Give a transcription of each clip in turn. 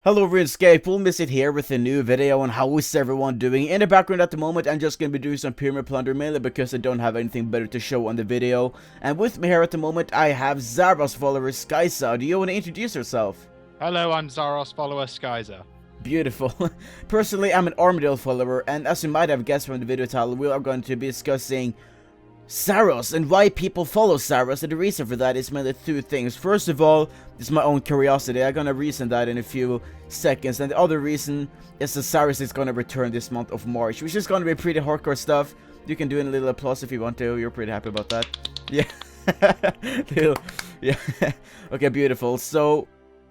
Hello Runescape, we'll miss it here with a new video on how is everyone doing. In the background at the moment, I'm just gonna be doing some pyramid plunder mainly because I don't have anything better to show on the video. And with me here at the moment, I have Zaros follower Skyzah. Do you want to introduce yourself? Hello, I'm Zaros, follower Skyzah. Beautiful. Personally, I'm an Armadale follower, and as you might have guessed from the video title, we are going to be discussing Zaros and why people follow Zaros, and the reason for that is mainly two things. First of all, it's my own curiosity. I'm gonna reason that in a few seconds, and the other reason is that Zaros is gonna return this month of March, which is gonna be pretty hardcore stuff. You can do a little applause if you want to. You're pretty happy about that. Yeah. Yeah. Okay, beautiful. So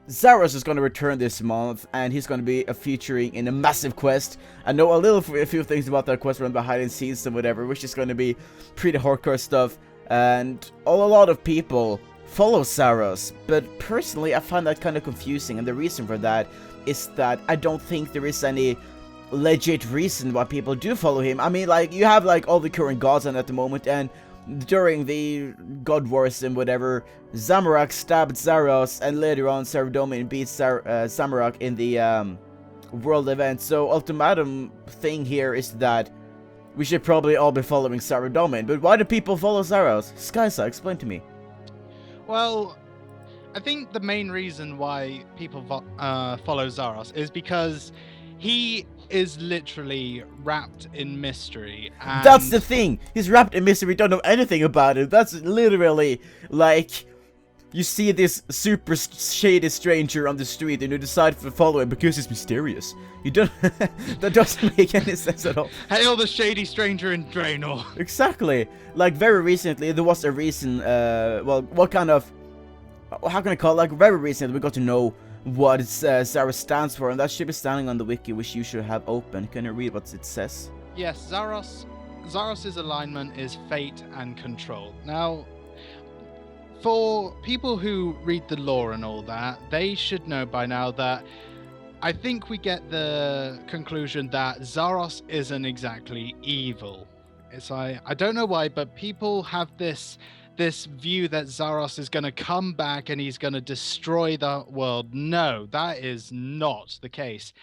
Zaros is going to return this month, and he's going to be featuring in a massive quest. I know a few things about that quest run behind the scenes and whatever, which is going to be pretty hardcore stuff. And a lot of people follow Zaros, but personally I find that kind of confusing, and the reason for that is that I don't think there is any legit reason why people do follow him. I mean, like, you have like all the current gods on at the moment, and during the God Wars and whatever, Zamorak stabbed Zaros, and later on Saradomin beat Zamorak in the world event. So ultimatum thing here is that we should probably all be following Saradomin. But why do people follow Zaros? Skyzah, explain to me. Well, I think the main reason why people follow Zaros is because he is literally wrapped in mystery. And that's the thing. He's wrapped in mystery. We don't know anything about him. That's literally like, you see this super shady stranger on the street and you decide to follow him because he's mysterious. You don't. That doesn't make any sense at all. Hail the shady stranger in Draenor. Exactly. Like, very recently there was a reason. Well, what kind of? How can I call it? Like, very recently we got to know what Zaros stands for, and that should be standing on the wiki, which you should have open. Can you read what it says? Yes, Zaros's alignment is fate and control. Now, for people who read the lore and all that, they should know by now that I think we get the conclusion that Zaros isn't exactly evil. It's like, I don't know why, but people have this view that Zaros is going to come back and he's going to destroy the world. No, that is not the case.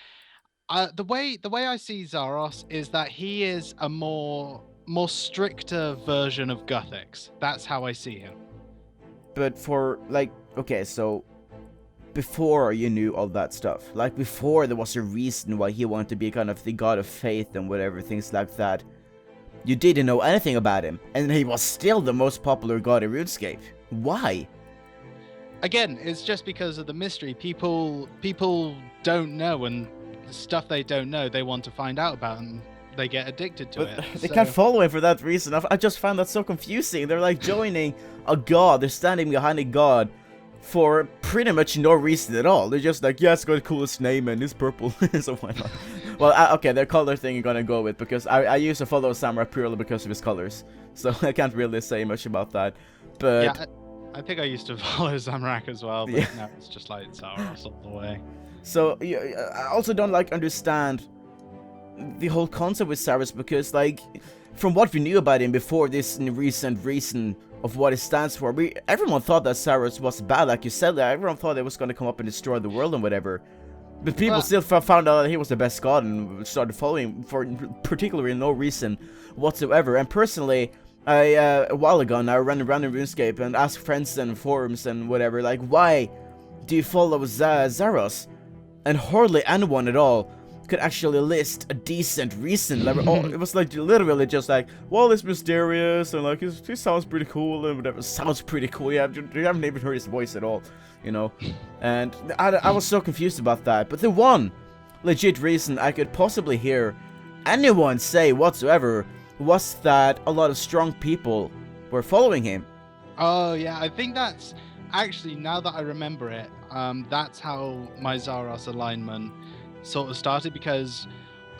The way I see Zaros is that he is a more stricter version of Guthix. That's how I see him. But for, like, okay, so before you knew all that stuff, like before there was a reason why he wanted to be kind of the god of faith and whatever, things like that, you didn't know anything about him, and he was still the most popular god in Runescape. Why? Again, it's just because of the mystery. People don't know, and stuff they don't know, they want to find out about, and they get addicted to it. They can't follow him for that reason. I just find that so confusing. They're like joining a god, they're standing behind a god for pretty much no reason at all. They're just like, yeah, it's got the coolest name and it's purple, so why not? Well, okay, their color thing I'm gonna go with, because I used to follow Samurai purely because of his colors, so I can't really say much about that. But yeah, I think I used to follow Zamorak as well, but yeah, no, it's just like Zaros all the way. So I also don't like understand the whole concept with Zaros, because like, from what we knew about him before this recent reason of what it stands for, everyone thought that Zaros was bad, like you said. Everyone thought it was going to come up and destroy the world and whatever. But people still found out that he was the best god and started following him for particularly no reason whatsoever. And personally, a while ago now, I ran around in RuneScape and asked friends and forums and whatever, like, why do you follow Zaros? And hardly anyone at all could actually list a decent reason. Like, it was like literally just like, well, it's mysterious and like he sounds pretty cool and whatever. Sounds pretty cool. You haven't even heard his voice at all, you know. And I was so confused about that. But the one legit reason I could possibly hear anyone say whatsoever was that a lot of strong people were following him. Oh yeah, I think that's actually, now that I remember it, that's how my Zaros alignment sort of started, because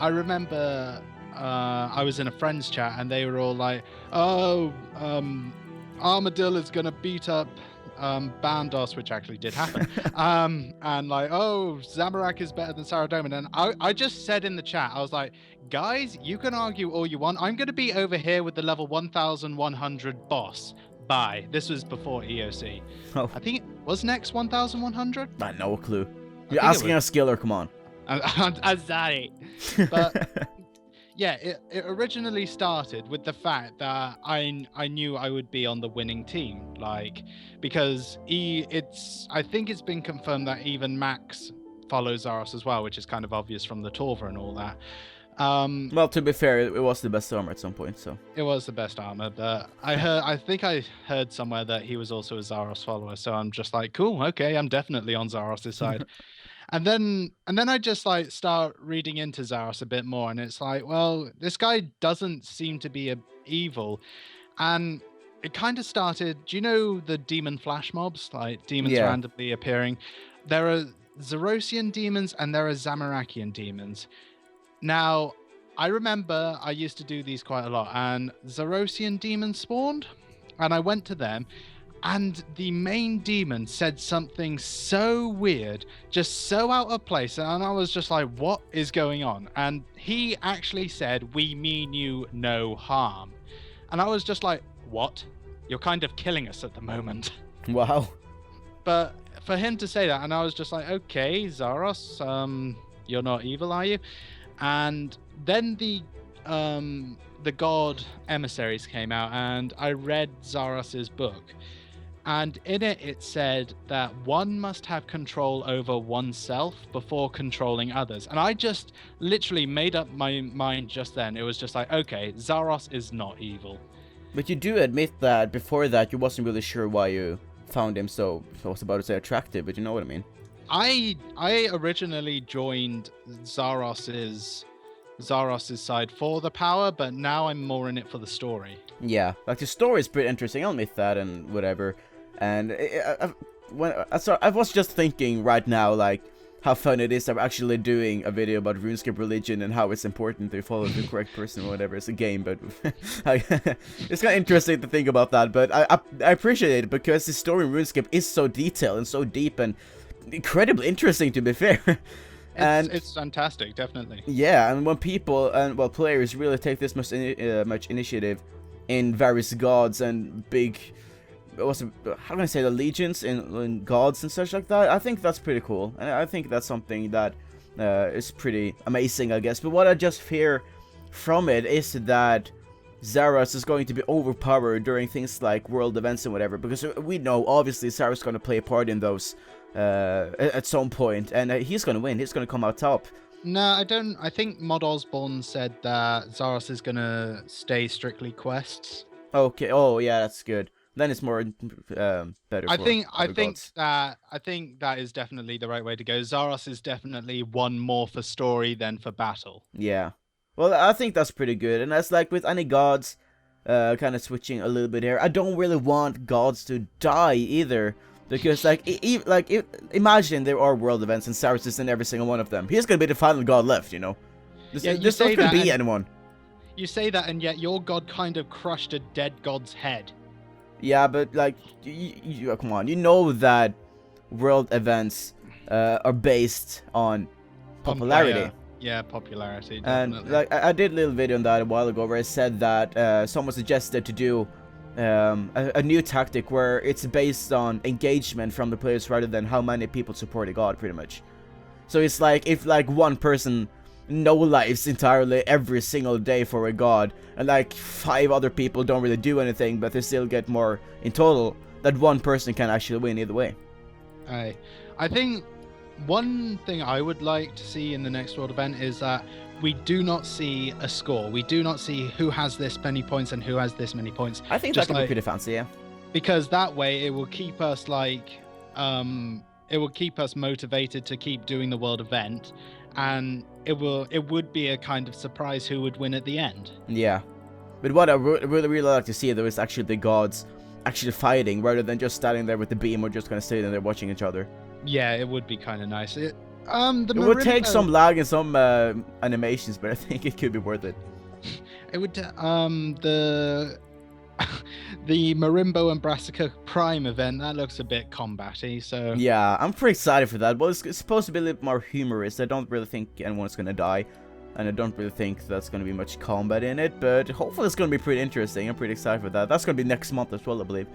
I remember I was in a friend's chat and they were all like, oh, Armadillo is gonna beat up Bandos, which actually did happen. And like, oh, Zamorak is better than Saradomin. And I just said in the chat, I was like, guys, you can argue all you want, I'm gonna be over here with the level 1100 boss. Bye. This was before EOC. Oh. I think it was next 1100. I no clue. You're asking a skiller, come on. Azari. But yeah, it originally started with the fact that I knew I would be on the winning team, like, because I think it's been confirmed that even Max follows Zaros as well, which is kind of obvious from the Torva and all that. Well, to be fair, it was the best armor at some point, so. It was the best armor, but I think I heard somewhere that he was also a Zaros follower, so I'm just like, cool, okay, I'm definitely on Zaros' side. And then I just like start reading into Zaros a bit more, and it's like, well, this guy doesn't seem to be evil. And it kind of started, do you know the demon flash mobs? Like demons randomly appearing. There are Zarosian demons and there are Zamarakian demons. Now, I remember I used to do these quite a lot, and Zarosian demons spawned, and I went to them, and the main demon said something so weird, just so out of place, and I was just like, what is going on? And he actually said, we mean you no harm. And I was just like, what? You're kind of killing us at the moment. Wow. But for him to say that, and I was just like, okay, Zaros, you're not evil, are you? And then the god emissaries came out, and I read Zaros's book, and in it said that one must have control over oneself before controlling others. And I just literally made up my mind just then. It was just like, okay, Zaros is not evil. But you do admit that before that you wasn't really sure why you found him so, I was about to say attractive, but you know what I mean. I originally joined Zaros's side for the power, but now I'm more in it for the story. Yeah, like the story is pretty interesting, I'll admit that and whatever. And I was just thinking right now, like, how fun it is that we're actually doing a video about RuneScape religion and how it's important to follow the correct person or whatever. It's a game, but it's kind of interesting to think about that. But I appreciate it because the story in RuneScape is so detailed and so deep and incredibly interesting, to be fair. And it's fantastic, definitely. Yeah, and when people and players really take this much initiative in various gods and big, how can I say, the legions in gods and such like that, I think that's pretty cool, and I think that's something that is pretty amazing, I guess. But what I just fear from it is that Zaros is going to be overpowered during things like world events and whatever, because we know obviously Zaros is going to play a part in those at some point, and he's going to win. He's going to come out top. No, I don't. I think Mod Osborne said that Zaros is going to stay strictly quests. Okay. Oh, yeah, that's good. Then it's more better. I think that is definitely the right way to go. Zaros is definitely one more for story than for battle. Yeah. Well, I think that's pretty good. And that's like with any gods, kind of switching a little bit here. I don't really want gods to die either. Because, imagine there are world events and Zaros is in every single one of them. He's going to be the final god left, you know? There's not going to be anyone. You say that, and yet your god kind of crushed a dead god's head. Yeah, but, like, come on. You know that world events are based on popularity. Yeah, popularity, definitely. And, like, I did a little video on that a while ago where I said that someone suggested to do a new tactic where it's based on engagement from the players rather than how many people support a god, pretty much. So it's like, if like one person no-lives entirely every single day for a god, and like 5 other people don't really do anything, but they still get more in total, that one person can actually win either way. I think one thing I would like to see in the next world event is that we do not see a score. We do not see who has this many points and who has this many points. I think that could be pretty fancy, yeah. Because that way it will keep us like, it will keep us motivated to keep doing the world event, and it would be a kind of surprise who would win at the end. Yeah. But what I really like to see though is actually the gods actually fighting rather than just standing there with the beam or just kind of sitting there watching each other. Yeah, it would be kind of nice. It would take some lag and some animations, but I think it could be worth it. It would the Marimbo and Brassica Prime event, that looks a bit combat-y, so yeah, I'm pretty excited for that. Well, it's supposed to be a little more humorous. I don't really think anyone's gonna die, and I don't really think that's gonna be much combat in it, but hopefully it's gonna be pretty interesting. I'm pretty excited for that. That's gonna be next month as well, I believe,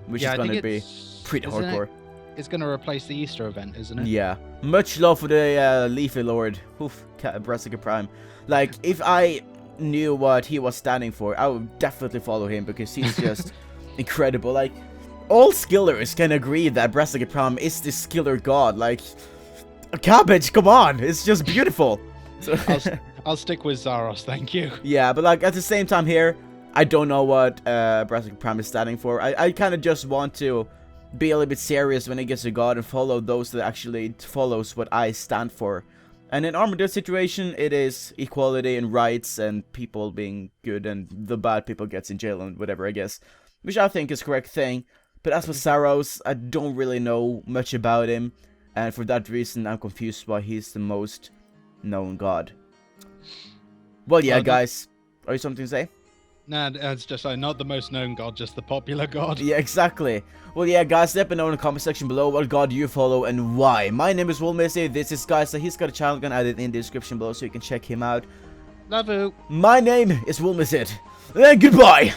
which is gonna be pretty hardcore. is going to replace the Easter event, isn't it? Yeah. Much love for the Leafy Lord. Oof, Brassica Prime. Like, if I knew what he was standing for, I would definitely follow him because he's just incredible. Like, all skillers can agree that Brassica Prime is the skiller god. Like, cabbage, come on, it's just beautiful. So I'll stick with Zaros, thank you. yeah, but like at the same time here, I don't know what Brassica Prime is standing for. I kind of just want to be a little bit serious when it gets to God and follow those that actually follows what I stand for. And in Armageddon situation, it is equality and rights and people being good and the bad people gets in jail and whatever, I guess. Which I think is correct thing. But as for Zaros, I don't really know much about him. And for that reason, I'm confused why he's the most known god. Well, yeah, guys. Are you something to say? Nah, it's just not the most known god, just the popular god. Yeah, exactly. Well, yeah, guys, let me know in the comment section below what god you follow and why. My name is Wolmissy, this is Skyzah. He's got a channel, gonna add it in the description below so you can check him out. Love you. My name is Wolmissy. And goodbye.